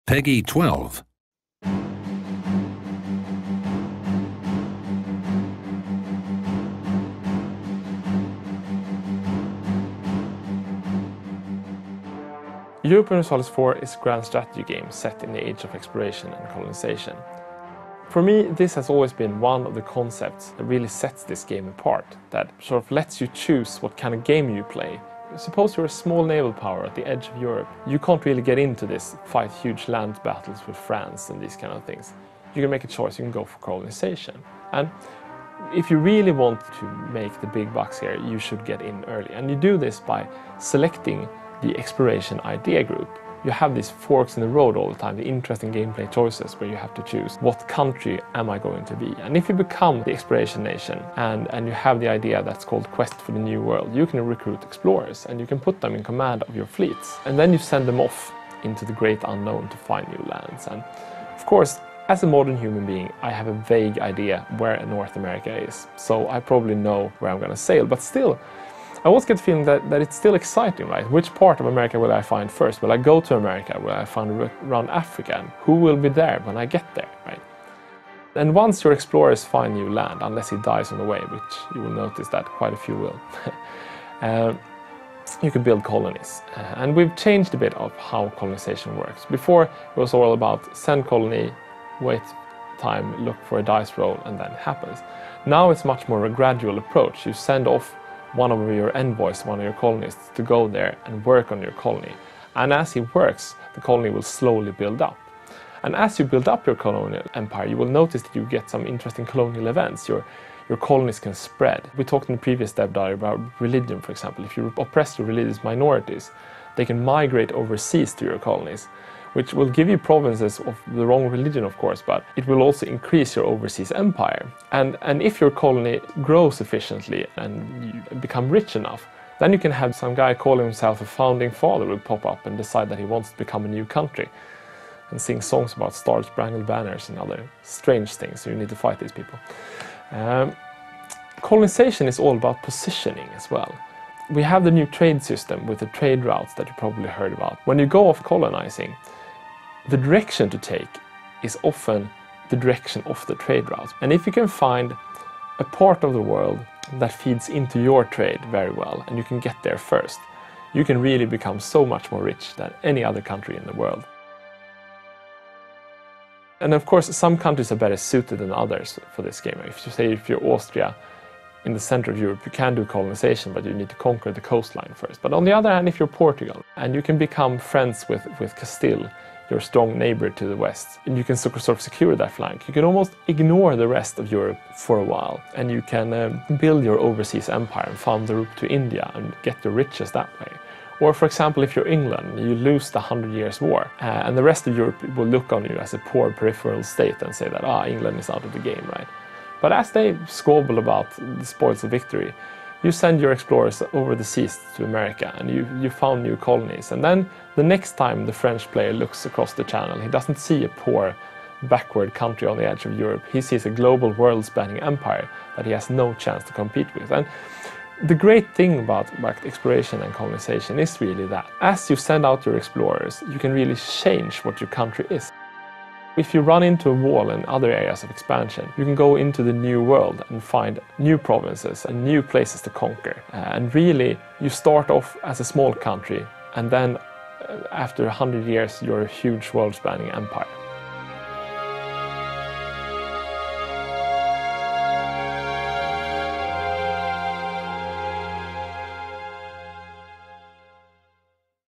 Peggy 12. Europa Universalis IV is a grand strategy game set in the age of exploration and colonization. For me, this has always been one of the concepts that really sets this game apart, that sort of lets you choose what kind of game you play. Suppose you're a small naval power at the edge of Europe. You can't really get into this, fight huge land battles with France and these kind of things. You can make a choice, you can go for colonization. And if you really want to make the big bucks here, you should get in early. And you do this by selecting the exploration idea group. You have these forks in the road all the time, the interesting gameplay choices where you have to choose what country am I going to be. And if you become the exploration nation and you have the idea that's called Quest for the New World, you can recruit explorers and you can put them in command of your fleets. And then you send them off into the great unknown to find new lands. And of course, as a modern human being, I have a vague idea where North America is. So I probably know where I'm going to sail, but still, I always get the feeling that it's still exciting, right? Which part of America will I find first? Will I go to America? Will I find around Africa? And who will be there when I get there, right? And once your explorers find new land, unless he dies on the way, which you will notice that quite a few will, you can build colonies. And we've changed a bit of how colonization works. Before, it was all about send colony, wait time, look for a dice roll, and then it happens. Now it's much more a gradual approach. You send off one of your envoys, one of your colonists, to go there and work on your colony. And as he works, the colony will slowly build up. And as you build up your colonial empire, you will notice that you get some interesting colonial events. Your colonies can spread. We talked in the previous dev diary about religion, for example. If you oppress your religious minorities, they can migrate overseas to your colonies, which will give you provinces of the wrong religion, of course, but it will also increase your overseas empire. And if your colony grows efficiently and you become rich enough, then you can have some guy calling himself a founding father will pop up and decide that he wants to become a new country and sing songs about star-spangled banners and other strange things, so you need to fight these people. Colonization is all about positioning as well. We have the new trade system with the trade routes that you probably heard about. When you go off colonizing, the direction to take is often the direction of the trade route. And if you can find a part of the world that feeds into your trade very well, and you can get there first, you can really become so much more rich than any other country in the world. And of course, some countries are better suited than others for this game. If you're Austria, in the center of Europe, you can do colonization, but you need to conquer the coastline first. But on the other hand, if you're Portugal, and you can become friends with Castile, your strong neighbor to the west, and you can sort of secure that flank, you can almost ignore the rest of Europe for a while, and you can build your overseas empire and found the route to India and get your riches that way. Or for example, if you're England, you lose the 100 Years' War, and the rest of Europe will look on you as a poor peripheral state and say that, England is out of the game, right? But as they squabble about the spoils of victory, you send your explorers over the seas to America and you found new colonies. And then the next time the French player looks across the channel, he doesn't see a poor, backward country on the edge of Europe. He sees a global world-spanning empire that he has no chance to compete with. And the great thing about exploration and colonization is really that. As you send out your explorers, you can really change what your country is. If you run into a wall in other areas of expansion, you can go into the new world and find new provinces and new places to conquer. And really, you start off as a small country, and then after 100 years, you're a huge world-spanning empire.